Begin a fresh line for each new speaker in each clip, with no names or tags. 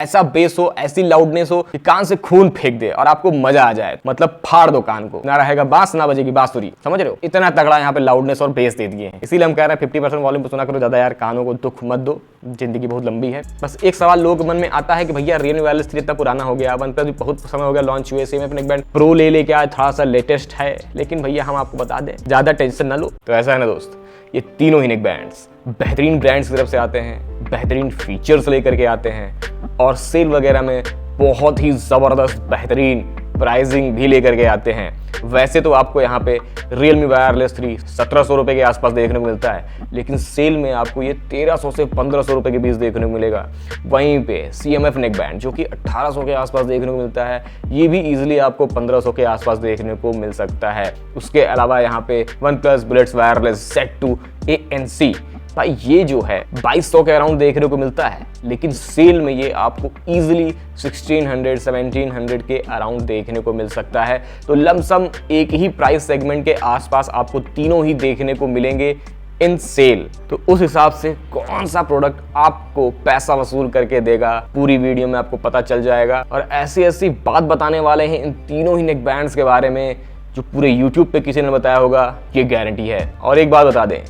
ऐसा बेस हो, ऐसी लाउडनेस हो कि कान से खून फेंक दे और आपको मजा आ जाए, मतलब फाड़ दो कान को, ना रहेगा बांस ना बजेगी बांसुरी, समझ रहे हो? इतना तगड़ा यहाँ पे लाउडनेस और बेस दे दिए हैं। इसीलिए हम कह रहे हैं 50% वॉल्यूम पे सुना करो, ज्यादा यार कानों को दुख मत दो, जिंदगी बहुत लंबी है। बस एक सवाल लोग मन में आता है कि भैया Realme वायरलेस 3 इतना पुराना हो गया, OnePlus भी बहुत समय हो गया लॉन्च हुए, सेम अपने बैंड प्रो ले लेके आया, थोड़ा सा लेटेस्ट है। लेकिन भैया हम आपको बता दें, ज्यादा टेंशन ना लो। तो ऐसा है ना दोस्त, ये तीनों ही नेक बैंड्स बेहतरीन ब्रांड्स की तरफ से आते हैं, बेहतरीन फीचर्स लेकर के आते हैं और सेल वगैरह में बहुत ही ज़बरदस्त बेहतरीन प्राइसिंग भी लेकर के आते हैं। वैसे तो आपको यहाँ पे Realme वायरलेस 3 1700 रुपये के आसपास देखने को मिलता है, लेकिन सेल में आपको ये 1300 से 1500 रुपये के बीच देखने को मिलेगा। वहीं पे CMF नेक बैंड जो कि 1800 के आसपास देखने को मिलता है, ये भी इजीली आपको 1500 के आसपास देखने को मिल सकता है। उसके अलावा यहाँ पे OnePlus Bullets wireless Z2 ANC भाई ये जो है 2200 के अराउंड देखने को मिलता है, लेकिन सेल में ये आपको इजीली 1600 1700 के अराउंड देखने को मिल सकता है। तो लमसम एक ही प्राइस सेगमेंट के आसपास आपको तीनों ही देखने को मिलेंगे इन सेल। तो उस हिसाब से कौन सा प्रोडक्ट आपको पैसा वसूल करके देगा, पूरी वीडियो में आपको पता चल जाएगा। और ऐसी ऐसी बात बताने वाले हैं इन तीनों ही नेक बैंड्स के बारे में जो पूरे YouTube पे किसी ने बताया होगा, ये गारंटी है। और एक बात बता दें,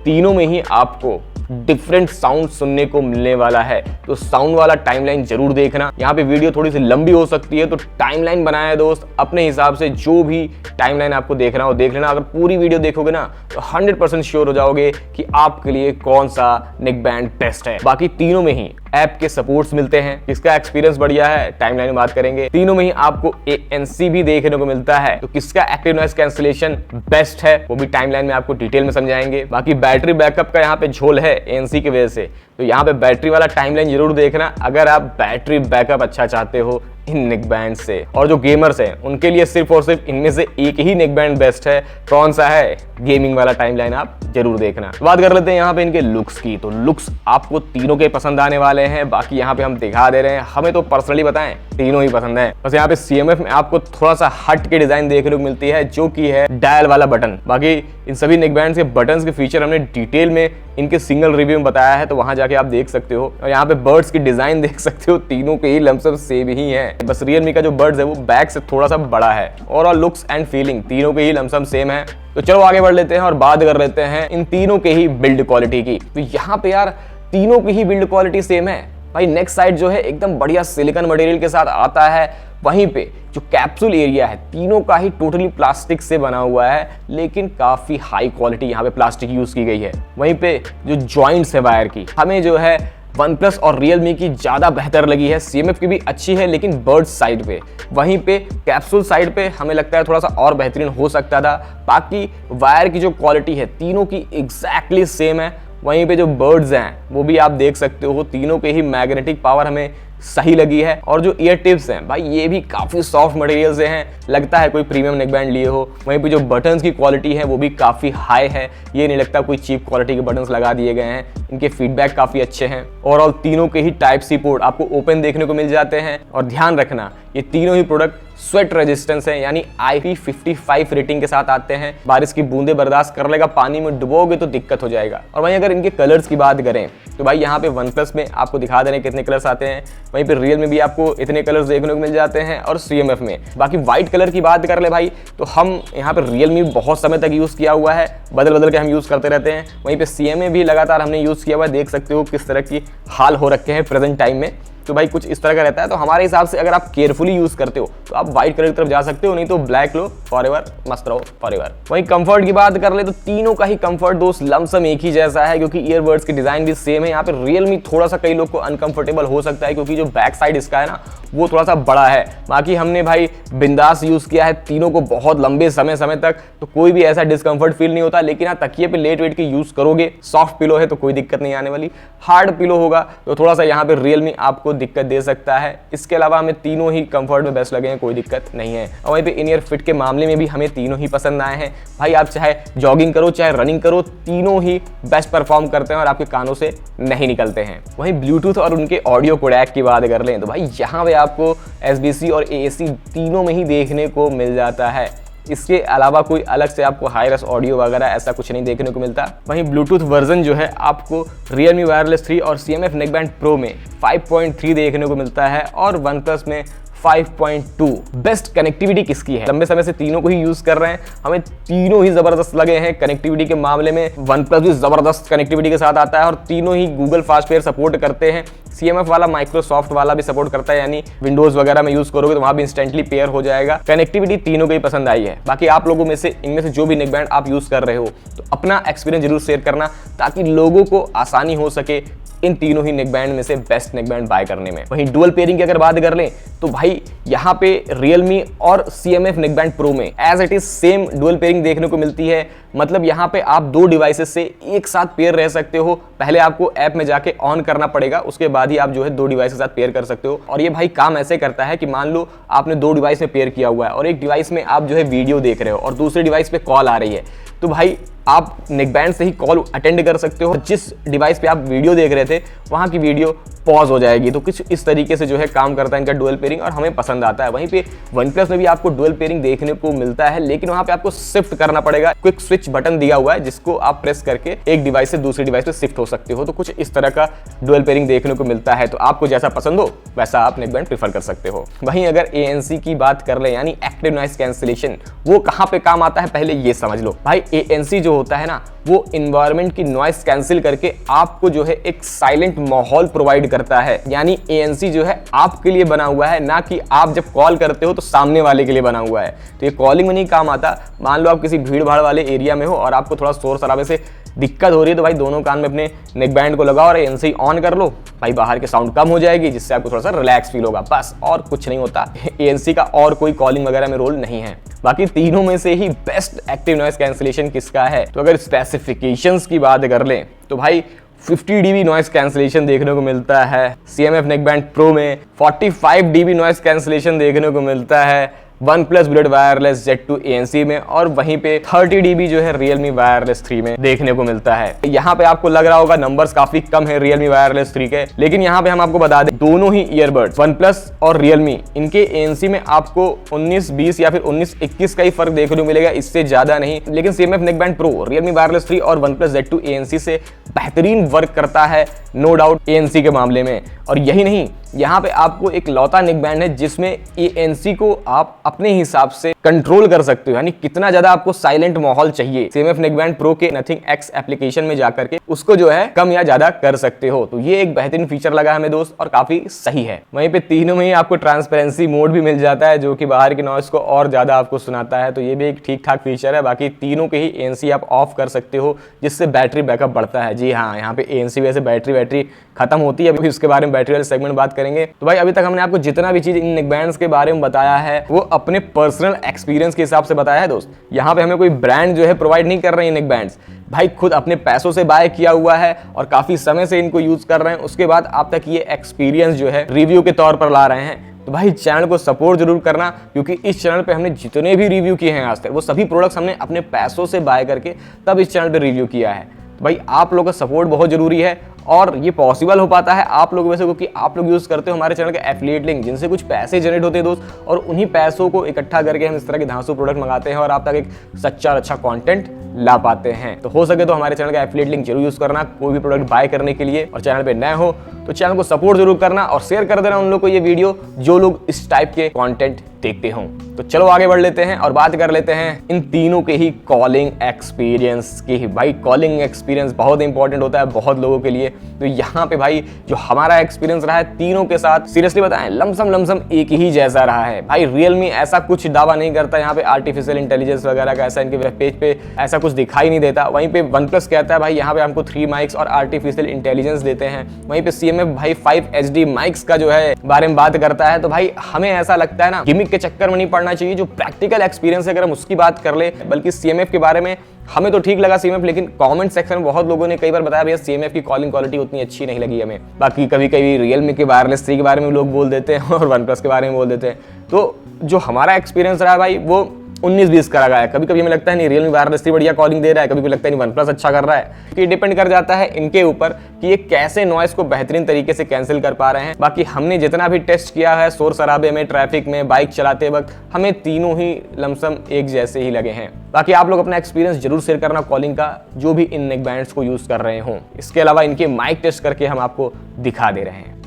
तीनों में ही आपको डिफरेंट साउंड सुनने को मिलने वाला है, तो साउंड वाला टाइमलाइन जरूर देखना। यहाँ पे वीडियो थोड़ी सी लंबी हो सकती है, तो टाइमलाइन बनाया है दोस्त अपने हिसाब से, जो भी टाइमलाइन आपको देखना हो देख लेना। अगर पूरी वीडियो देखोगे ना तो 100% श्योर हो जाओगे कि आपके लिए कौन सा नेक बैंड बेस्ट है। बाकी तीनों में ही ऐप के सपोर्ट्स मिलते हैं, किसका एक्सपीरियंस बढ़िया है टाइमलाइन में बात करेंगे। तीनों में ही आपको ANC भी देखने को मिलता है, तो किसका एक्टिव नॉइस कैंसिलेशन बेस्ट है वो भी टाइमलाइन में आपको डिटेल में समझाएंगे। बाकी बैटरी बैकअप का यहाँ पे झोल है ANC की वजह से, तो यहाँ पे बैटरी वाला टाइमलाइन जरूर देखना अगर आप बैटरी बैकअप अच्छा चाहते हो इन नेक बैंड से। और जो गेमर्स हैं उनके लिए सिर्फ और सिर्फ इनमें से एक ही नेक बैंड बेस्ट है। कौन सा है? गेमिंग वाला टाइमलाइन आप जरूर देखना। बात कर लेते हैं यहाँ पे इनके लुक्स की, तो लुक्स आपको तीनों के पसंद आने वाले हैं। बाकी यहाँ पे हम दिखा दे रहे हैं, हमें तो पर्सनली बताएं तीनों ही पसंद है। बस यहाँ पे CMF में आपको थोड़ा सा हट के डिजाइन देखने को मिलती है, जो कि है डायल वाला बटन। बाकी इन सभी नेक बैंड्स के बटन्स के फीचर हमने डिटेल में इनके सिंगल रिव्यू में बताया है, तो वहां जाके आप देख सकते हो। और यहाँ पे बर्ड्स की डिजाइन देख सकते हो, तीनों के ही लमसम सेम ही है। बस Realme का जो बर्ड्स है वो बैक से थोड़ा सा बड़ा है। ओवरऑल लुक्स एंड फीलिंग तीनों के ही लमसम सेम है। तो चलो आगे बढ़ लेते हैं और बात कर लेते हैं इन तीनों के ही बिल्ड क्वालिटी की। तो यहाँ पे यार तीनों की ही बिल्ड क्वालिटी सेम है भाई। नेक्स्ट साइड जो है एकदम बढ़िया सिलिकॉन मटेरियल के साथ आता है। वहीं पे जो कैप्सूल एरिया है तीनों का ही टोटली प्लास्टिक से बना हुआ है, लेकिन काफी हाई क्वालिटी यहाँ पे प्लास्टिक यूज की गई है। वहीं पे जो जॉइंट्स है वायर की, हमें जो है OnePlus और Realme की ज़्यादा बेहतर लगी है। CMF की भी अच्छी है, लेकिन बर्ड साइड पे, वहीं पे कैप्सूल साइड पे हमें लगता है थोड़ा सा और बेहतरीन हो सकता था। बाकी वायर की जो क्वालिटी है तीनों की एग्जैक्टली सेम है। वहीं पे जो बर्ड्स हैं वो भी आप देख सकते हो, तीनों के ही मैग्नेटिक पावर हमें सही लगी है। और जो ईयर टिप्स हैं भाई ये भी काफ़ी सॉफ्ट मटेरियल से हैं, लगता है कोई प्रीमियम नेक बैंड लिए हो। वहीं पे जो बटन्स की क्वालिटी है वो भी काफ़ी हाई है, ये नहीं लगता कोई चीप क्वालिटी के बटन्स लगा दिए गए हैं। इनके फीडबैक काफ़ी अच्छे हैं। ओवरऑल तीनों के ही Type-C पोर्ट आपको ओपन देखने को मिल जाते हैं। और ध्यान रखना ये तीनों ही प्रोडक्ट स्वेट रेजिस्टेंस है, यानी IP55 रेटिंग के साथ आते हैं। बारिश की बूंदे बर्दाश्त कर लेगा, पानी में डुबोगे तो दिक्कत हो जाएगा। और वहीं अगर इनके कलर्स की बात करें तो भाई यहाँ पे OnePlus में आपको दिखा दे रहे हैं कितने कलर्स आते हैं, वहीं पे Realme में भी आपको इतने कलर्स देखने को मिल जाते हैं और CMF में। बाकी व्हाइट कलर की बात कर ले भाई तो हम यहाँ पे Realme बहुत समय तक यूज़ किया हुआ है, बदल बदल के हम यूज़ करते रहते हैं। वहीं पे CMA भी लगातार हमने यूज़ किया हुआ है, देख सकते हो किस तरह की हाल हो रखे हैं प्रेजेंट टाइम में। तो भाई कुछ इस तरह का रहता है। तो हमारे हिसाब से अगर आप केयरफुली यूज करते हो तो आप व्हाइट कलर की तरफ जा सकते हो, नहीं तो ब्लैक लो फॉरएवर, मस्त रहो फॉरएवर। वहीं कंफर्ट की बात कर ले तो तीनों का ही कंफर्ट दोस्त लमसम एक ही जैसा है, क्योंकि ईयरबड्स की डिजाइन भी सेम है। यहाँ पे Realme थोड़ा सा कई लोग को अनकंफर्टेबल हो सकता है, क्योंकि जो बैक साइड इसका है ना वो थोड़ा सा बड़ा है। बाकी हमने भाई बिंदास यूज किया है तीनों को बहुत लंबे समय तक, तो कोई भी ऐसा डिस्कंफर्ट फील नहीं होता। लेकिन हाँ तकिए पे लेट वेट के यूज करोगे, सॉफ्ट पिलो है तो कोई दिक्कत नहीं आने वाली। हार्ड पिलो होगा तो थोड़ा सा यहाँ पे Realme आपको दिक्कत दे सकता है। इसके अलावा हमें तीनों ही कंफर्ट में बेस्ट लगे हैं, कोई दिक्कत नहीं है। और वहीं पे इन ईयर फिट के मामले में भी हमें तीनों ही पसंद आए हैं। भाई आप चाहे जॉगिंग करो चाहे रनिंग करो, तीनों ही बेस्ट परफॉर्म करते हैं और आपके कानों से नहीं निकलते हैं। वहीं ब्लूटूथ और उनके ऑडियो कोडैक की बात कर लें तो भाई यहाँ पे आपको SBC और AAC तीनों में ही देखने को मिल जाता है। इसके अलावा कोई अलग से आपको हाई रेस ऑडियो वगैरह ऐसा कुछ नहीं देखने को मिलता। वहीं ब्लूटूथ वर्जन जो है आपको Realme Wireless 3 और CMF नेकबैंड प्रो में 5.3 देखने को मिलता है और OnePlus में 5.2। बेस्ट कनेक्टिविटी किसकी है? लंबे समय से तीनों को ही यूज कर रहे हैं, हमें तीनों ही जबरदस्त लगे हैं कनेक्टिविटी के मामले में। OnePlus भी जबरदस्त कनेक्टिविटी के साथ आता है और तीनों ही गूगल फास्ट पेयर सपोर्ट करते हैं। CMF वाला माइक्रोसॉफ्ट वाला भी सपोर्ट करता है, यानी विंडोज वगैरह में यूज करोगे तो वहां भी इंस्टेंटली पेयर हो जाएगा। कनेक्टिविटी तीनों को ही पसंद आई है। बाकी आप लोगों में से इनमें से जो भी नेकबैंड आप यूज कर रहे हो तो अपना एक्सपीरियंस जरूर शेयर करना, ताकि लोगों को आसानी हो सके इन तीनों ही नेकबैंड में से बेस्ट नेकबैंड बाय करने में। वहीं डुअल पेयरिंग की अगर बात कर लें तो भाई यहाँ पे Realme और CMF नेकबैंड प्रो में as it is same dual pairing देखने को मिलती है। मतलब यहाँ पे आप दो डिवाइसेस से एक साथ पेयर रह सकते हो। पहले आपको ऐप में जाके ऑन करना पड़ेगा, उसके बाद ही आप जो है दो डिवाइस के साथ पेयर कर सकते हो। और ये भाई काम ऐसे करता है कि मान लो आपने दो डिवाइस में पेयर किया हुआ है और एक डिवाइस में आप जो है वीडियो देख रहे हो और दूसरे डिवाइस पे कॉल आ रही है, तो भाई आप नेकबैंड से ही कॉल अटेंड कर सकते हो। जिस डिवाइस पे आप वीडियो देख रहे थे वहां की वीडियो पॉज हो जाएगी। तो कुछ इस तरीके से जो है काम करता है इनका डुअल पेयरिंग और हमें पसंद आता है। वहीं पे OnePlus में भी आपको डुअल पेयरिंग देखने को मिलता है, लेकिन वहां पे आपको शिफ्ट करना पड़ेगा। क्विक स्विच बटन दिया हुआ है जिसको आप प्रेस करके एक डिवाइस से दूसरी डिवाइस पे शिफ्ट हो सकते हो। तो कुछ इस तरह का डुअल पेयरिंग देखने को मिलता है। तो आपको जैसा पसंद हो वैसा आप नेकबैंड प्रेफर कर सकते हो। वहीं अगर ANC की बात कर ले, यानी एक्टिव नॉइस कैंसिलेशन, वो कहां पे काम आता है पहले ये समझ लो। भाई ANC जो होता है ना, वो इन्वायरमेंट की नॉइस कैंसिल करके आपको जो है एक साइलेंट माहौल प्रोवाइड करता है। यानी ANC जो है आपके लिए बना हुआ है, ना कि आप जब कॉल करते हो तो सामने वाले के लिए बना हुआ है। तो ये कॉलिंग में नहीं काम आता। मान लो आप किसी भीड़ भाड़ वाले एरिया में हो और आपको थोड़ा शोर शराबे से दिक्कत हो रही है, तो भाई दोनों कान में अपने नेकबैंड को लगाओ और ANC ऑन कर लो। भाई बाहर की साउंड कम हो जाएगी, जिससे आपको थोड़ा सा रिलैक्स फील होगा, बस और कुछ नहीं होता। ANC का और कोई कॉलिंग वगैरह में रोल नहीं है। बाकी तीनों में से ही बेस्ट एक्टिव नॉइस कैंसिलेशन किसका है? तो अगर स्पेसिफिकेशंस की बात कर लें तो भाई 50 dB नॉइस कैंसिलेशन देखने को मिलता है CMF नेकबैंड प्रो में, 45 dB नॉइस कैंसिलेशन देखने को मिलता है OnePlus Bulled Wireless Z2 ANC में, और वहीं पे 30 dB जो है Realme Wireless 3 में देखने को मिलता है। यहाँ पे आपको लग रहा होगा नंबर्स काफी कम है Realme Wireless 3 के, लेकिन यहाँ पे हम आपको बता दें दोनों ही ईयरबड्स OnePlus और Realme, इनके ANC में आपको 19-20 या फिर 19-21 का ही फर्क देखने को मिलेगा, इससे ज्यादा नहीं। लेकिन CMF neckband pro Realme Wireless 3 और OnePlus Z2 ANC से बेहतरीन वर्क करता है नो डाउट ANC के मामले में। और यही नहीं, यहाँ पे आपको एक लौता नेकबैंड है जिसमें ANC को आप अपने हिसाब से कंट्रोल कर सकते हो, यानी कितना ज्यादा आपको साइलेंट माहौल चाहिए CMF नेकबैंड प्रो के नथिंग X एप्लीकेशन में जाकर के उसको जो है कम या ज्यादा कर सकते हो। तो ये एक बेहतरीन फीचर लगा हमें दोस्त और काफी सही है। वहीं पे तीनों में ही आपको ट्रांसपेरेंसी मोड भी मिल जाता है, जो कि बाहर की नॉइस को और ज्यादा आपको सुनाता है। तो ये भी एक ठीक ठाक फीचर है। बाकी तीनों के ही ANC आप ऑफ कर सकते हो, जिससे बैटरी बैकअप बढ़ता है। जी हाँ, यहाँ पे ANC वैसे बैटरी खत्म होती है, अभी उसके बारे में बैटरी वाले सेगमेंट बात करेंगे। तो भाई अभी तक हमने आपको जितना भी चीज इन नेकबैंड्स के बारे में बताया है वो अपने पर्सनल एक्सपीरियंस के हिसाब से बताया है दोस्त। यहाँ पे हमें कोई ब्रांड जो है प्रोवाइड नहीं कर रहे हैं नेकबैंड्स, भाई खुद अपने पैसों से बाय किया हुआ है और काफी समय से इनको यूज कर रहे हैं। उसके बाद आप तक ये एक्सपीरियंस जो है रिव्यू के तौर पर ला रहे हैं। तो भाई चैनल को सपोर्ट जरूर करना, क्योंकि इस चैनल पे हमने जितने भी रिव्यू किए हैं आज तक, वो सभी प्रोडक्ट्स हमने अपने पैसों से बाय करके तब इस चैनल पे रिव्यू किया है। तो भाई आप लोगों का सपोर्ट बहुत जरूरी है और ये पॉसिबल हो पाता है आप लोगों में से, क्योंकि आप लोग यूज करते हो हमारे चैनल के एफिलिएट लिंक, जिनसे कुछ पैसे जनरेट होते हैं दोस्त, और उन्हीं पैसों को इकट्ठा करके हम इस तरह के धांसू प्रोडक्ट मंगाते हैं और आप तक एक सच्चा और अच्छा कंटेंट ला पाते हैं। तो हो सके तो हमारे चैनल का एफिलिएट लिंक जरूर यूज करना कोई भी प्रोडक्ट बाय करने के लिए। और चैनल पे नए हो तो चैनल को सपोर्ट जरूर करना और शेयर कर देना उन लोग को ये वीडियो जो लोग इस टाइप के कंटेंट देखते हो। तो चलो आगे बढ़ लेते हैं और बात कर लेते हैं इन तीनों के ही कॉलिंग एक्सपीरियंस की। भाई कॉलिंग एक्सपीरियंस बहुत इंपॉर्टेंट होता है बहुत लोगों के लिए। तो यहाँ पे भाई जो हमारा एक्सपीरियंस रहा है तीनों के साथ, सीरियसली बताएं लमसम एक ही जैसा रहा है। भाई Realme ऐसा कुछ दावा नहीं करता यहाँ पे आर्टिफिशियल इंटेलिजेंस वगैरह का, ऐसा इनके वेब पेज पे ऐसा कुछ दिखाई नहीं देता। वहीं पे OnePlus कहता है भाई यहाँ पे हमको 3 माइक्स और आर्टिफिशियल इंटेलिजेंस देते हैं। वहीं पे CMF भाई 5 HD माइक्स का जो है बारे में बात करता है। तो भाई हमें ऐसा लगता है ना गिमिक के चक्कर में नहीं पड़ना चाहिए, जो प्रैक्टिकल एक्सपीरियंस है अगर हम उसकी बात कर ले। बल्कि CMF के बारे में हमें तो ठीक लगा CMF, लेकिन कमेंट सेक्शन में बहुत लोगों ने कई बार बताया भैया CMF की कॉलिंग क्वालिटी उतनी अच्छी नहीं लगी हमें। बाकी कभी Realme के Wireless 3 के बारे में लोग बोल देते हैं और OnePlus के बारे में बोल देते हैं। तो जो हमारा एक्सपीरियंस रहा भाई वो 19-20 का लगा है। कभी कभी हमें लगता है नहीं Realme वायरलेस 3 बढ़िया कॉलिंग दे रहा है, कभी लगता है नहीं OnePlus अच्छा कर रहा है। ये डिपेंड कर जाता है इनके ऊपर कि ये कैसे नॉइस को बेहतरीन तरीके से कैंसिल कर पा रहे हैं। बाकी हमने जितना भी टेस्ट किया है शोर शराबे में, ट्रैफिक में, बाइक चलाते वक्त, हमें तीनों ही लमसम एक जैसे ही लगे हैं। बाकी आप लोग अपना एक्सपीरियंस जरूर शेयर करना कॉलिंग का, जो भी इन नेक बैंड्स को यूज कर रहे हों। इसके अलावा इनके माइक टेस्ट करके हम आपको दिखा दे रहे हैं।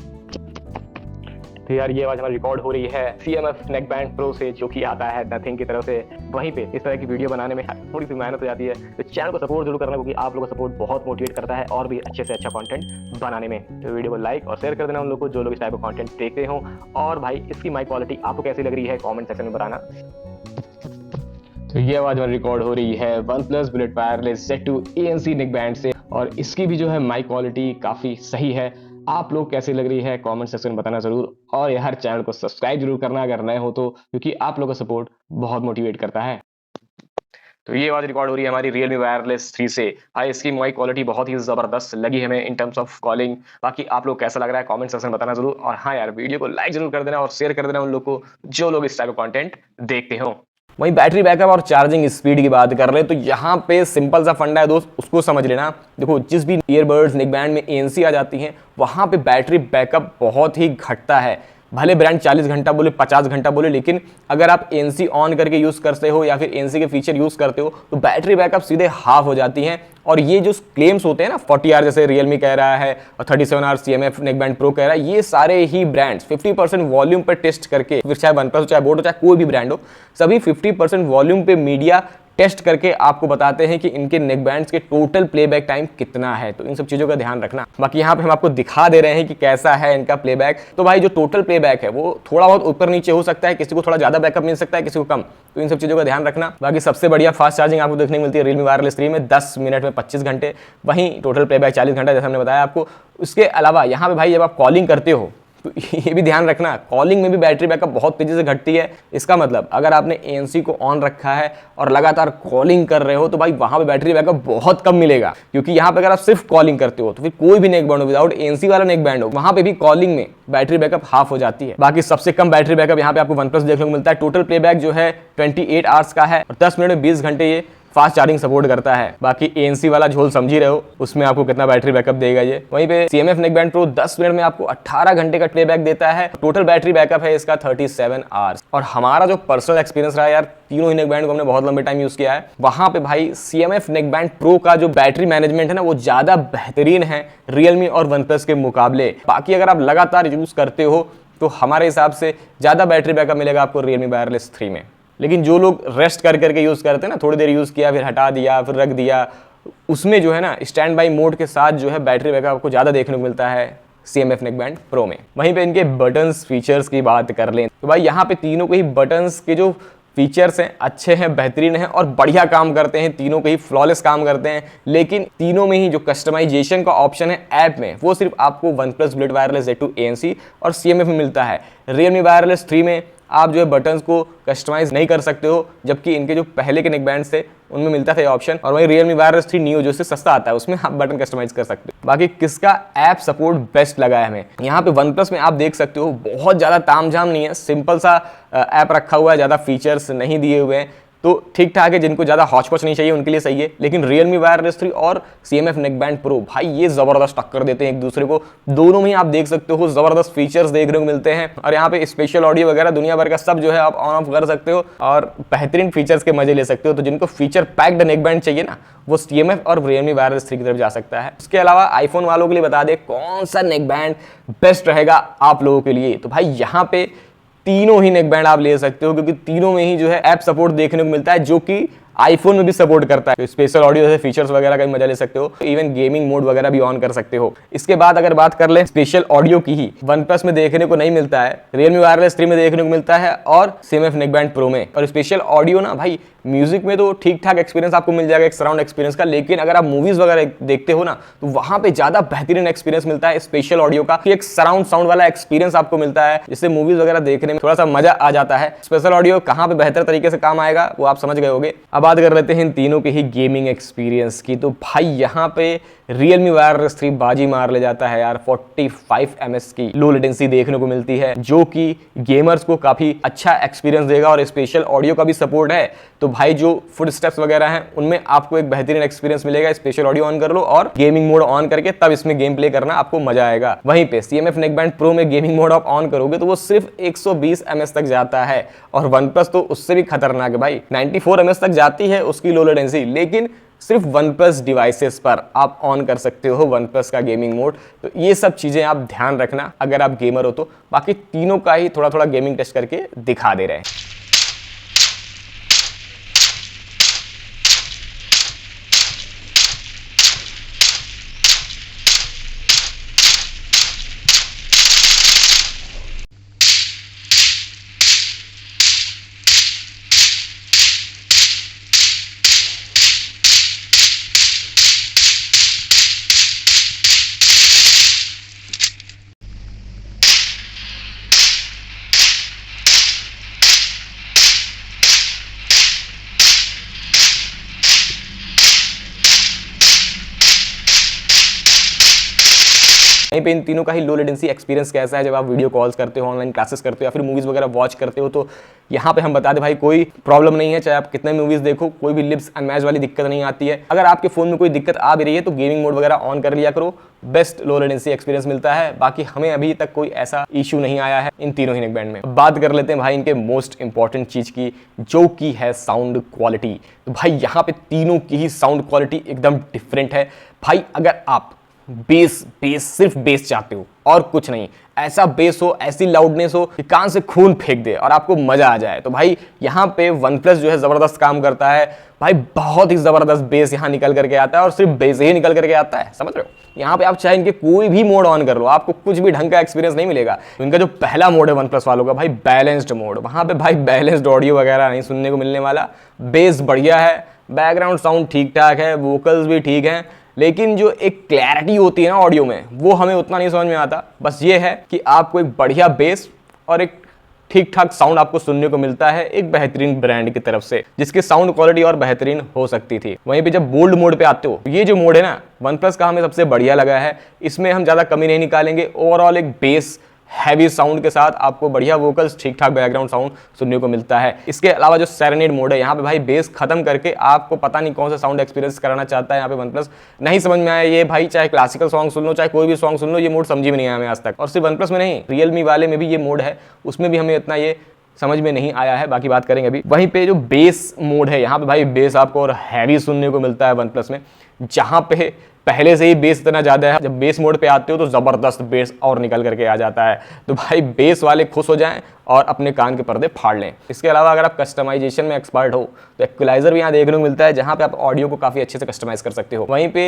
तो यार ये आवाज हमारी रिकॉर्ड हो रही है CMF नेक बैंड प्रो से, जो कि आता है नथिंग की तरफ से। वहीं पे इस तरह की वीडियो बनाने में थोड़ी सी मेहनत हो जाती है, तो चैनल को सपोर्ट जरूर करना, क्योंकि आप लोगों का सपोर्ट बहुत मोटिवेट करता है और भी अच्छे से अच्छा कंटेंट बनाने में। तो वीडियो को लाइक और शेयर कर देना उन लोगों को जो लोग इस टाइप का कंटेंट देखते हो। और भाई इसकी माइक क्वालिटी आपको कैसी लग रही है कमेंट सेक्शन में बताना। तो ये आवाज हमारी रिकॉर्ड हो रही है OnePlus bullet wireless Z2 ANC neck band से, और इसकी भी जो है माइक क्वालिटी काफी सही है। आप लोग कैसी लग रही है कमेंट सेक्शन में बताना जरूर, और यार चैनल को सब्सक्राइब जरूर करना अगर नए हो तो, क्योंकि आप लोगों का सपोर्ट बहुत मोटिवेट करता है। तो ये आवाज रिकॉर्ड हो रही है हमारी Realme वायरलेस 3 से। भाई इसकी माइक क्वालिटी बहुत ही जबरदस्त लगी हमें इन टर्म्स ऑफ कॉलिंग। बाकी आप लोग कैसा लग रहा है कमेंट सेक्शन में बताना जरूर। और हाँ यार, वीडियो को लाइक जरूर कर देना और शेयर कर देना उन लोग को जो लोग इस टाइप का कंटेंट देखते हो। वहीं बैटरी बैकअप और चार्जिंग स्पीड की बात कर रहे हैं तो यहाँ पे सिंपल सा फंडा है दोस्त, उसको समझ लेना। देखो, जिस भी ईयरबड्स नेक बैंड में ANC आ जाती हैं, वहाँ पे बैटरी बैकअप बहुत ही घटता है। भले ब्रांड 40 घंटा बोले, 50 घंटा बोले, लेकिन अगर आप ANC ऑन करके यूज़ करते हो या फिर ANC के फीचर यूज़ करते हो तो बैटरी बैकअप सीधे हाफ हो जाती हैं। और ये जो क्लेम्स होते हैं ना, 40 आवर जैसे Realme कह रहा है और 37 hour CMF neck band pro कह रहा है, ये सारे ही ब्रांड्स 50% वॉल्यूम पर टेस्ट करके, फिर चाहे OnePlus हो, चाहे बोट हो, चाहे कोई भी ब्रांड हो, सभी 50% वॉल्यूम पे मीडिया टेस्ट करके आपको बताते हैं कि इनके नेक बैंड्स के टोटल प्लेबैक टाइम कितना है। तो इन सब चीज़ों का ध्यान रखना। बाकी यहाँ पे हम आपको दिखा दे रहे हैं कि कैसा है इनका प्लेबैक। तो भाई जो टोटल प्लेबैक है वो थोड़ा बहुत ऊपर नीचे हो सकता है, किसी को थोड़ा ज़्यादा बैकअप मिल सकता है, किसी को कम। तो इन सब चीज़ों का ध्यान रखना। बाकी सबसे बढ़िया फास्ट चार्जिंग आपको देखने मिलती है Realme वायरलेस 3 में 10 मिनट में 25 घंटे, वहीं टोटल प्लेबैक 40 घंटा जैसा हमने बताया आपको। उसके अलावा यहाँ पे भाई जब आप कॉलिंग करते हो तो ये भी ध्यान रखना, कॉलिंग में भी बैटरी बैकअप बहुत तेजी से घटती है। इसका मतलब अगर आपने ANC को ऑन रखा है और लगातार कॉलिंग कर रहे हो तो भाई वहां पे बैटरी बैकअप बहुत कम मिलेगा, क्योंकि यहाँ पे अगर आप सिर्फ कॉलिंग करते हो तो फिर कोई भी नेक बैंड हो, विदाउट ANC वाला नेक बैंड हो, वहां पे भी कॉलिंग में बैटरी बैकअप हाफ हो जाती है। बाकी सबसे कम बैटरी बैकअप यहाँ पे आपको OnePlus देखने को मिलता है। टोटल प्लेबैक जो है 28 आवर्स का है और 10 मिनट में 20 घंटे ये फास्ट चार्जिंग सपोर्ट करता है। बाकी ANC वाला झोल समझ ही रहे हो, उसमें आपको कितना बैटरी बैकअप देगा ये। वहीं पे CMF neck band pro 10 minute में आपको 18 घंटे का प्लेबैक देता है। टोटल बैटरी बैकअप है इसका 37 आवर्स। और हमारा जो पर्सनल एक्सपीरियंस रहा यार, तीनों ही नेक बैंड को हमने बहुत लंबे टाइम यूज किया है, वहां पे भाई CMF नेक बैंड प्रो का जो बैटरी मैनेजमेंट है ना, वो ज्यादा बेहतरीन है Realme और OnePlus के मुकाबले। बाकी अगर आप लगातार यूज करते हो तो हमारे हिसाब से ज्यादा बैटरी बैकअप मिलेगा आपको Realme वायरलेस 3 में। लेकिन जो लोग रेस्ट कर करके यूज़ करते हैं ना, थोड़ी देर यूज़ किया फिर हटा दिया फिर रख दिया, उसमें जो है ना स्टैंड बाई मोड के साथ जो है बैटरी बैकअप आपको ज़्यादा देखने को मिलता है CMF नेक बैंड प्रो में। वहीं पे इनके बटन्स फीचर्स की बात कर लें तो भाई यहाँ पे तीनों के ही बटन्स के जो फीचर्स हैं अच्छे हैं, बेहतरीन हैं और बढ़िया काम करते हैं। तीनों के ही फ्लॉलेस काम करते हैं। लेकिन तीनों में ही जो कस्टमाइजेशन का ऑप्शन है ऐप में, वो सिर्फ आपको OnePlus bullet wireless Z2 ANC और CMF में मिलता है। Realme वायरलेस 3 में आप जो है बटन्स को कस्टमाइज नहीं कर सकते हो, जबकि इनके जो पहले के नेक बैंड्स थे उनमें मिलता था ये ऑप्शन। और वहीं Realme वायरलेस 3 Neo जो से सस्ता आता है, उसमें आप बटन कस्टमाइज कर सकते हो। बाकी किसका ऐप सपोर्ट बेस्ट लगा है हमें, यहाँ पे OnePlus में आप देख सकते हो बहुत ज़्यादा तामझाम नहीं है, सिंपल सा ऐप रखा हुआ है, ज़्यादा फीचर्स नहीं दिए हुए हैं, तो ठीक ठाक है। जिनको ज़्यादा हॉच-पॉच नहीं चाहिए उनके लिए सही है। लेकिन Realme वायरलेस 3 और CMF नेक बैंड प्रो भाई ये ज़बरदस्त टक्कर देते हैं एक दूसरे को। दोनों में ही आप देख सकते हो ज़बरदस्त फीचर्स देखने को मिलते हैं। और यहाँ पे स्पेशल ऑडियो वगैरह दुनिया भर का सब जो है आप ऑन ऑफ कर सकते हो और बेहतरीन फीचर्स के मजे ले सकते हो। तो जिनको फीचर पैक्ड नेक बैंड चाहिए ना, वो CMF और Realme वायरलेस 3 की तरफ जा सकता है। उसके अलावा आईफोन वालों के लिए बता दें कौन सा नेक बैंड बेस्ट रहेगा आप लोगों के लिए, तो भाई यहाँ पे तीनों ही नेक बैंड आप ले सकते हो, क्योंकि तीनों में ही जो है ऐप सपोर्ट देखने को मिलता है, जो कि आईफोन में भी सपोर्ट करता है। तो स्पेशल ऑडियो जैसे फीचर्स वगैरह का भी मजा ले सकते हो, इवन गेमिंग मोड वगैरह भी ऑन कर सकते हो। इसके बाद अगर बात कर ले स्पेशल ऑडियो की ही, OnePlus में देखने को नहीं मिलता है, Realme वायरलेस 3 में देखने को मिलता है और CMF नेक बैंड प्रो में। और स्पेशल ऑडियो ना भाई म्यूजिक में तो ठीक ठाक एक्सपीरियंस आपको मिल जाएगा एक सराउंड एक्सपीरियंस का, लेकिन अगर आप मूवीज वगैरह देखते हो ना तो वहां पे ज्यादा बेहतरीन एक्सपीरियंस मिलता है स्पेशल ऑडियो का, कि एक सराउंड साउंड वाला एक्सपीरियंस आपको मिलता है, जिससे मूवीज वगैरह देखने में थोड़ा सा मजा आ जाता है। स्पेशल ऑडियो कहाँ पे बेहतर तरीके से काम आएगा वो आप समझ गए होगे। अब बात कर लेते हैं इन तीनों के ही गेमिंग एक्सपीरियंस की। तो भाई यहाँ पे Realme Wireless 3 बाजी मार ले जाता है यार। 45 ms की लो लेटेंसी देखने को मिलती है, जो कि गेमर्स को काफी अच्छा एक्सपीरियंस देगा और स्पेशल ऑडियो का भी सपोर्ट है। तो भाई जो फुट स्टेप्स वगैरह हैं उनमें आपको एक बेहतरीन एक्सपीरियंस मिलेगा। स्पेशल ऑडियो ऑन कर लो और गेमिंग मोड ऑन करके तब इसमें गेम प्ले करना आपको मजा आएगा। वहीं पे CMF नेकबैंड प्रो में गेमिंग मोड आप ऑन करोगे तो वो सिर्फ 120 ms तक जाता है, और OnePlus तो उससे भी खतरनाक है भाई, 94 ms तक जाती है उसकी लो लेटेंसी, लेकिन सिर्फ OnePlus डिवाइसेस पर आप ऑन कर सकते हो OnePlus का गेमिंग मोड। तो ये सब चीजें आप ध्यान रखना अगर आप गेमर हो तो। बाकी तीनों का ही थोड़ा थोड़ा गेमिंग टेस्ट करके दिखा दे रहे हैं। यहीं पे इन तीनों का ही लो लेटेंसी एक्सपीरियंस कैसा है जब आप वीडियो कॉल्स करते हो, ऑनलाइन क्लासेस करते हो या फिर मूवीज वगैरह वॉच करते हो। तो यहाँ पे हम बता दें भाई, कोई प्रॉब्लम नहीं है, चाहे आप कितने मूवीज देखो, कोई भी लिप्स अनमैच वाली दिक्कत नहीं आती है। अगर आपके फोन में कोई दिक्कत आ भी रही है तो गेमिंग मोड वगैरह ऑन कर लिया करो, बेस्ट लो लेटेंसी एक्सपीरियंस मिलता है। बाकी हमें अभी तक कोई ऐसा इशू नहीं आया है इन तीनों ही नेकबैंड में। बात कर लेते हैं भाई इनके मोस्ट इंपॉर्टेंट चीज की, जो की है साउंड क्वालिटी। तो भाई यहाँ पे तीनों की ही साउंड क्वालिटी एकदम डिफरेंट है भाई। अगर आप बेस सिर्फ बेस चाहते हो और कुछ नहीं, ऐसा बेस हो, ऐसी लाउडनेस हो कि कान से खून फेंक दे और आपको मजा आ जाए, तो भाई यहाँ पे OnePlus जो है जबरदस्त काम करता है भाई। बहुत ही जबरदस्त बेस यहाँ निकल करके आता है, और सिर्फ बेस ही निकल करके आता है, समझ रहे हो। यहाँ पे आप चाहे इनके कोई भी मोड ऑन कर लो, आपको कुछ भी ढंग का एक्सपीरियंस नहीं मिलेगा। तो इनका जो पहला मोड है OnePlus वालों का भाई, बैलेंस्ड मोड, वहां पे भाई बैलेंस्ड ऑडियो वगैरह नहीं सुनने को मिलने वाला। बेस बढ़िया है, बैकग्राउंड साउंड ठीक ठाक है, वोकल्स भी ठीक हैं, लेकिन जो एक क्लैरिटी होती है ना ऑडियो में, वो हमें उतना नहीं समझ में आता। बस ये है कि आपको एक बढ़िया बेस और एक ठीक ठाक साउंड आपको सुनने को मिलता है एक बेहतरीन ब्रांड की तरफ से, जिसकी साउंड क्वालिटी और बेहतरीन हो सकती थी। वहीं पे जब बोल्ड मोड पे आते हो, ये जो मोड है ना OnePlus का, हमें सबसे बढ़िया लगा है। इसमें हम ज्यादा कमी नहीं निकालेंगे, ओवरऑल एक बेस हैवी साउंड के साथ आपको बढ़िया वोकल्स, ठीक ठाक बैकग्राउंड साउंड सुनने को मिलता है। इसके अलावा जो सेरेनेड मोड है, यहाँ पे भाई बेस खत्म करके आपको पता नहीं कौन सा साउंड एक्सपीरियंस कराना चाहता है यहाँ पे OnePlus। नहीं समझ में आया ये भाई, चाहे क्लासिकल सॉन्ग सुन लो, चाहे कोई भी सॉन्ग सुन लो, ये मोड समझ में नहीं आया हमें आज तक। और सिर्फ OnePlus में नहीं, Realme वाले में भी ये मोड है, उसमें भी हमें इतना ये समझ में नहीं आया है। बाकी बात करेंगे अभी। वहीं पे जो बेस मोड है, यहाँ पे भाई बेस आपको और हैवी सुनने को मिलता है OnePlus में, जहाँ पे पहले से ही बेस इतना ज्यादा है, जब बेस मोड पे आते हो तो जबरदस्त बेस और निकल करके आ जाता है। तो भाई बेस वाले खुश हो जाएं और अपने कान के पर्दे फाड़ लें। इसके अलावा अगर आप कस्टमाइजेशन में एक्सपर्ट हो तो इक्वलाइजर भी यहाँ देखने को मिलता है, जहाँ पे आप ऑडियो को काफी अच्छे से कस्टमाइज कर सकते हो। वहीं पे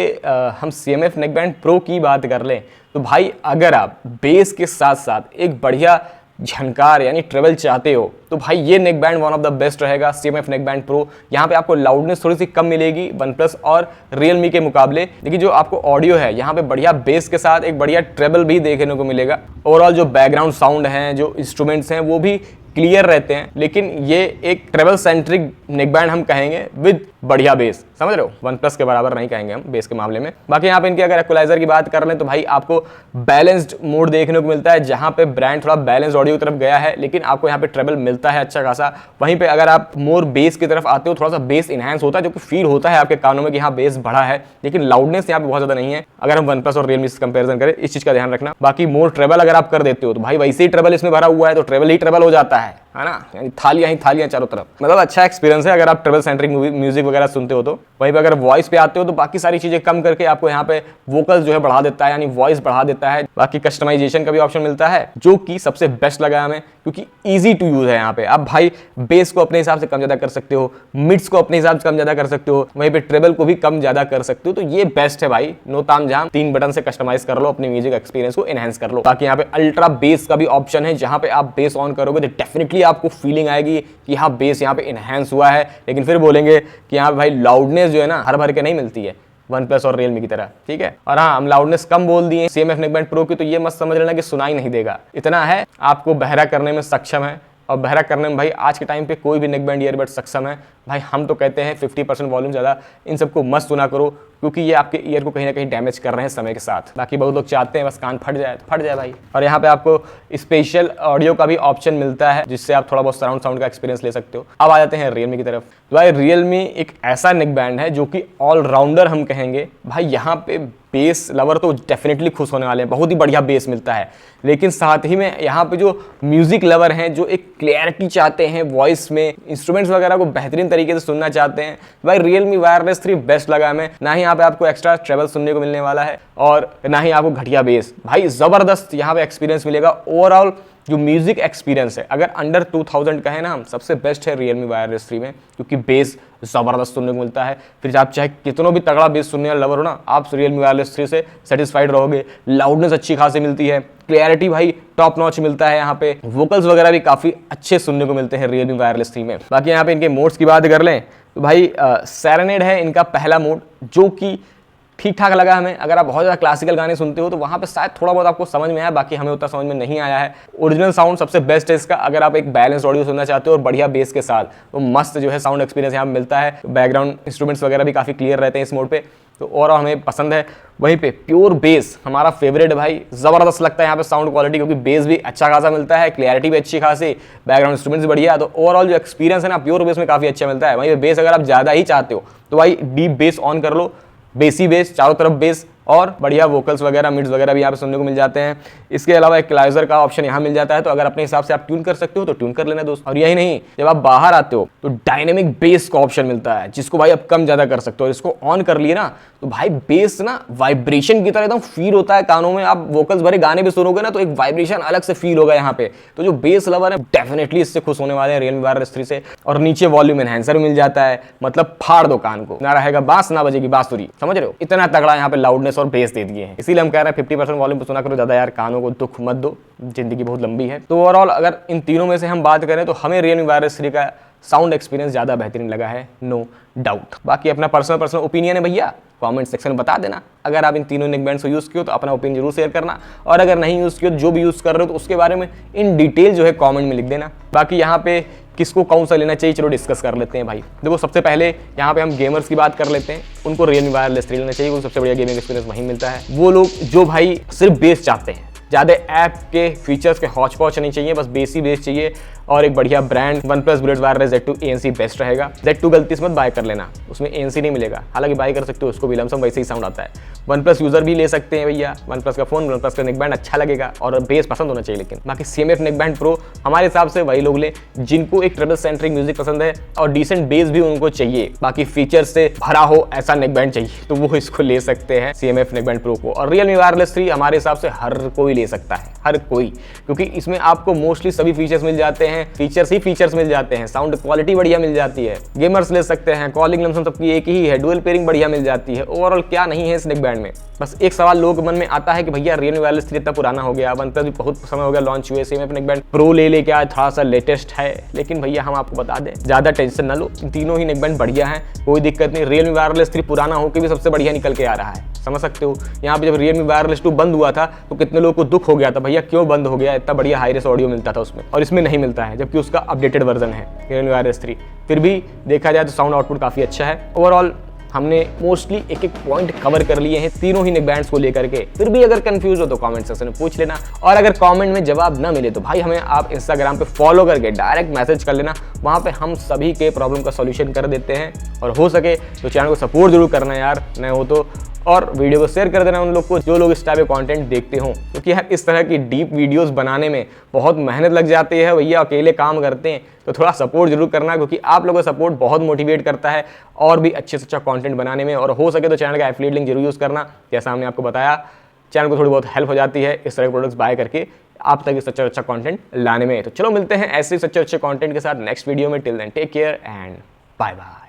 हम CMF नेकबैंड प्रो की बात कर लें तो भाई, अगर आप बेस के साथ साथ एक बढ़िया झनकार यानी ट्रेवल चाहते हो तो भाई ये neckband one of the best रहेगा, CMF नेकबैंड प्रो। यहाँ पे आपको लाउडनेस थोड़ी सी कम मिलेगी OnePlus और Realme के मुकाबले, लेकिन जो आपको ऑडियो है यहाँ पे बढ़िया बेस के साथ एक बढ़िया ट्रेबल भी देखने को मिलेगा। ओवरऑल जो बैकग्राउंड साउंड हैं, जो इंस्ट्रूमेंट्स हैं, वो भी क्लियर रहते हैं, लेकिन ये एक ट्रेवल सेंट्रिक नेकबैंड हम कहेंगे विद बढ़िया बेस, समझ रहे हो। OnePlus के बराबर नहीं कहेंगे हम बेस के मामले में। बाकी यहाँ पे इनके अगर इक्वलाइजर की बात कर लें तो भाई आपको बैलेंस्ड मोड देखने को मिलता है, जहाँ पे ब्रांड थोड़ा बैलेंस्ड ऑडियो की तरफ गया है, लेकिन आपको यहाँ पे ट्रेबल मिलता है अच्छा खासा। वहीं पे अगर आप मोर बेस की तरफ आते हो, थोड़ा सा बेस इनहैंस होता है, जो कि फील होता है आपके कानों में कि हाँ बेस बढ़ा है, लेकिन लाउडनेस यहाँ पे बहुत ज्यादा नहीं है अगर हम OnePlus और Realme से कंपेरिजन करें। इस चीज का ध्यान रखना। बाकी मोर ट्रेबल अगर आप कर देते हो तो भाई वैसे ही ट्रेबल इसमें भरा हुआ है, तो ट्रेबल ही ट्रेबल हो जाता है ना, यानी थालियां ही थालियां चारों तरफ। मतलब अच्छा एक्सपीरियंस है अगर आप ट्रेवल सेंट्रिक म्यूजिक वगैरह सुनते हो तो। वहीं पे अगर वॉइस पे आते हो तो बाकी सारी चीजें कम करके आपको यहाँ पे वोकल्स जो है बढ़ा देता है, यानी वॉइस बढ़ा देता है। बाकी कस्टमाइजेशन का भी ऑप्शन मिलता है, जो कि सबसे बेस्ट लगा हमें, क्योंकि ईजी टू यूज है। यहाँ पे आप भाई बेस को अपने हिसाब से कम ज्यादा कर सकते हो, मिड्स को अपने हिसाब से कम ज्यादा कर सकते हो, वहीं पे ट्रेबल को भी कम ज्यादा कर सकते हो। तो ये बेस्ट है भाई, नो ताम झाम, 3 बटन से कस्टमाइज कर लो, अपनी म्यूजिक एक्सपीरियंस को एनहांस कर लो। बाकी यहाँ पे अल्ट्रा बेस का भी ऑप्शन है, जहाँ पे आप बेस ऑन करोगे तो डेफिनेटली आपको फीलिंग आएगी कि हाँ बेस यहाँ पे एनहांस हुआ है, लेकिन फिर बोलेंगे कि यहाँ पे भाई लाउडनेस जो है ना हर भर के नहीं मिलती है OnePlus और Realme की तरह, ठीक है। और हाँ, हम लाउडनेस कम बोल दिए CMF नेकबैंड प्रो की, तो ये मत समझ लेना कि सुनाई नहीं देगा। इतना है, आपको बहरा करने में सक्षम है, और बहरा करने में भाई आज के टाइम पे कोई भी नेकबैंड ईयरबड सक्षम है। भाई हम तो कहते हैं 50% वॉल्यूम ज़्यादा इन सबको मत सुना करो, क्योंकि ये आपके ईयर को कहीं ना कहीं डैमेज कर रहे हैं समय के साथ। बाकी बहुत लोग चाहते हैं बस कान फट जाए तो फट जाए भाई। और यहाँ पे आपको स्पेशल ऑडियो का भी ऑप्शन मिलता है, जिससे आप थोड़ा बहुत सराउंड साउंड का एक्सपीरियंस ले सकते हो। अब आ जाते हैं रियलमी की तरफ। तो भाई रियलमी एक ऐसा नेक बैंड है जो कि ऑलराउंडर हम कहेंगे। भाई यहाँ पे बेस लवर तो डेफिनेटली खुश होने वाले हैं, बहुत ही बढ़िया बेस मिलता है। लेकिन साथ ही में यहाँ पे जो म्यूजिक लवर हैं, जो एक क्लैरिटी चाहते हैं वॉइस में, इंस्ट्रूमेंट्स वगैरह को बेहतरीन तरीके से सुनना चाहते हैं, भाई रियलमी वायरलेस 3 बेस्ट लगा हमें। ना ही यहाँ पे आपको एक्स्ट्रा ट्रेवल सुनने को मिलने वाला है और ना ही आपको घटिया बेस, भाई जबरदस्त यहाँ पे एक्सपीरियंस मिलेगा। ओवरऑल जो म्यूजिक एक्सपीरियंस है, अगर अंडर 2000 का है ना, हम सबसे बेस्ट है रियलमी वायरलेस 3 में, क्योंकि बेस ज़बरदस्त सुनने को मिलता है। फिर आप चाहे कितनों भी तगड़ा बेस सुनने वाला लवर हो ना, आप रियलमी वायरलेस 3 से सेटिस्फाइड रहोगे। लाउडनेस अच्छी खासी मिलती है, क्लैरिटी भाई टॉप नॉच मिलता है, यहाँ पे वोकल्स वगैरह भी काफ़ी अच्छे सुनने को मिलते हैं रियलमी वायरलेस 3 में। बाकी यहाँ पे इनके मोड्स की बात कर लें तो भाई सेरेनेड है इनका पहला मोड, जो कि ठीक ठाक लगा हमें। अगर आप बहुत ज़्यादा क्लासिकल गाने सुनते हो तो वहाँ पे शायद थोड़ा बहुत आपको समझ में आया, बाकी हमें उतना समझ में नहीं आया है। ओरिजिनल साउंड सबसे बेस्ट है इसका। अगर आप एक बैलेंस ऑडियो सुनना चाहते हो और बढ़िया बेस के साथ, तो मस्त जो है साउंड एक्सपीरियंस यहाँ मिलता है। बैकग्राउंड इंस्ट्रूमेंट्स वगैरह भी काफ़ी क्लियर रहते हैं इस मोड पे, तो और हमें पसंद है। वहीं पे प्योर बेस हमारा फेवरेट है भाई, ज़बरदस्त लगता है यहाँ पे साउंड क्वालिटी, क्योंकि बेस भी अच्छा खासा मिलता है, क्लैरिटी भी अच्छी खासी, बैकग्राउंड इंस्ट्रूमेंट्स भी बढ़िया। तो ओवरऑल जो एक्सपीरियंस है ना प्योर बेस में काफ़ी अच्छा मिलता है। वहीं बेस अगर आप ज़्यादा ही चाहते हो तो भाई डीप बेस ऑन कर लो, बेसी बेस, चारों तरफ बेस, और बढ़िया वोकल्स वगैरह मिड्स वगैरह भी यहाँ पे सुनने को मिल जाते हैं। इसके अलावा इक्वलाइजर का ऑप्शन यहाँ मिल जाता है, तो अगर अपने हिसाब से आप ट्यून कर सकते हो तो ट्यून कर लेना दोस्त। और यही नहीं, जब आप बाहर आते हो तो डायनेमिक बेस का ऑप्शन मिलता है, जिसको भाई आप कम ज्यादा कर सकते हो। और इसको ऑन कर लिए ना तो भाई बेस ना वाइब्रेशन की तरह एकदम फील होता है कानों में। आप वोकल्स भरे गाने भी सुनोगे ना तो एक वाइब्रेशन अलग से फील होगा यहाँ पे। तो जो बेस लवर है डेफिनेटली इससे खुश होने वाले हैं रियलमी वायरलेस 3 से। और नीचे वॉल्यूम एनहांसर मिल जाता है, मतलब फाड़ दो कान को, ना रहेगा बांस ना बजेगी बांसुरी, समझ रहे हो? इतना तगड़ा यहाँ पे लाउडनेस और बेस दे दिए हैं। इसीलिए हम कह रहे हैं 50% वॉल्यूम पे सुना करो, ज्यादा यार कानों को दुख मत दो, जिंदगी बहुत लंबी है। तो ओवरऑल अगर इन तीनों में से हम बात करें तो हमें रियलमी वायरलेस 3 का साउंड एक्सपीरियंस ज्यादा बेहतरीन लगा है, नो डाउट। बाकी अपना पर्सनल ओपिनियन है भैया, कमेंट सेक्शन में बता देना। अगर आप इन तीनों नेकबैंड्स को यूज़ किया तो अपना ओपिनियन जरूर शेयर करना, और अगर नहीं यूज़ किया जो भी यूज़ कर रहे हो तो उसके बारे में इन डिटेल जो है कमेंट में लिख देना। बाकी यहाँ पे किसको कौन सा लेना चाहिए चलो डिस्कस कर लेते हैं भाई। देखो सबसे पहले यहाँ पे हम गेमर्स की बात कर लेते हैं, उनको रियलमी वायरलेस 3 लेना चाहिए, क्योंकि सबसे बढ़िया गेमिंग एक्सपीरियंस वहीं मिलता है। वो लोग जो भाई सिर्फ बेस चाहते हैं, ज़्यादा ऐप के फीचर्स के हौच पौच नहीं चाहिए, बस बेसी बेस चाहिए और एक बढ़िया brand. OnePlus Bullets wireless Z2 ANC best रहेगा। Z2 गलती से मत बाय कर लेना, उसमें ANC नहीं मिलेगा, हालांकि बाय कर सकते हो, उसको भी लमसम वैसे ही साउंड आता है। OnePlus यूजर भी ले सकते हैं भैया, OnePlus का फोन, OnePlus का नेकबैंड अच्छा लगेगा और बेस पसंद होना चाहिए। लेकिन बाकी CMF नेकबैंड प्रो हमारे हिसाब से वही लोग ले जिनको एक ट्रेवल सेंट्रिक म्यूजिक पसंद है और डिसेंट बेस भी उनको चाहिए, बाकी फीचर्स से भरा हो ऐसा नेकबैंड चाहिए, तो वो इसको ले सकते हैं CMF नेकबैंड प्रो को। और रियलमी वायरलेस 3 हमारे हिसाब से हर कोई ले सकता है, हर कोई, क्योंकि इसमें आपको मोस्टली सभी फीचर्स मिल जाते हैं, फीचर्स ही फीचर्स मिल जाते हैं, साउंड क्वालिटी बढ़िया मिल जाती है, गेमर्स ले सकते हैं, कॉलिंग लमसम सबकी एक ही है, डुअल पेयरिंग बढ़िया मिल जाती है। ओवरऑल क्या नहीं है इस नेकबैंड में? बस एक सवाल लोग मन में आता है कि भैया रियलमी वायरलेस 3 इतना पुराना हो गया, OnePlus भी बहुत समय हो गया लॉन्च हुए, CMF नेकबैंड प्रो ले क्या थोड़ा सा लेटेस्ट है। लेकिन भैया हम आपको बता दें, ज्यादा टेंशन ना लो, तीनों ही नेकबैंड बढ़िया है, कोई दिक्कत नहीं। रियलमी वायरलेस 3 पुराना होकर भी सबसे बढ़िया निकल के आ रहा है, समझ सकते हो। यहाँ पे जब रियलमी वायरलेस 2 बंद हुआ था तो कितने लोगों को दुख हो गया था, भैया क्यों बंद हो गया, इतना बढ़िया हाई रेस ऑडियो मिलता था उसमें, और इसमें नहीं मिलता है, जबकि उसका अपडेटेड वर्जन है रियलमी वायरलेस 3। फिर भी देखा जाए तो साउंड आउटपुट काफी अच्छा है। ओवरऑल हमने मोस्टली एक पॉइंट कवर कर लिए हैं तीनों ही नेकबैंड्स को लेकर के। फिर भी अगर कंफ्यूज हो तो कमेंट सेक्शन में पूछ लेना, और अगर कमेंट में जवाब ना मिले तो भाई हमें आप इंस्टाग्राम पे फॉलो करके डायरेक्ट मैसेज कर लेना, वहां पे हम सभी के प्रॉब्लम का सॉल्यूशन कर देते हैं। और हो सके तो चैनल को सपोर्ट जरूर करना यार, नहीं हो तो, और वीडियो को शेयर कर देना उन लोग को जो लोग इस टाइप के कंटेंट देखते हों, क्योंकि यार इस तरह की डीप वीडियोस बनाने में बहुत मेहनत लग जाती है भैया, अकेले काम करते हैं, तो थोड़ा सपोर्ट जरूर करना, क्योंकि आप लोगों का सपोर्ट बहुत मोटिवेट करता है और भी अच्छे से अच्छा कंटेंट बनाने में। और हो सके तो चैनल का एफिलिएट लिंक जरूर यूज़ करना, जैसा हमने आपको बताया, चैनल को थोड़ी बहुत हेल्प हो जाती है इस तरह के प्रोडक्ट्स बाय करके आप तक सच्चा अच्छा कंटेंट लाने में। तो चलो मिलते हैं ऐसे सच्चे अच्छे कंटेंट के साथ नेक्स्ट वीडियो में। Till then take care and bye bye.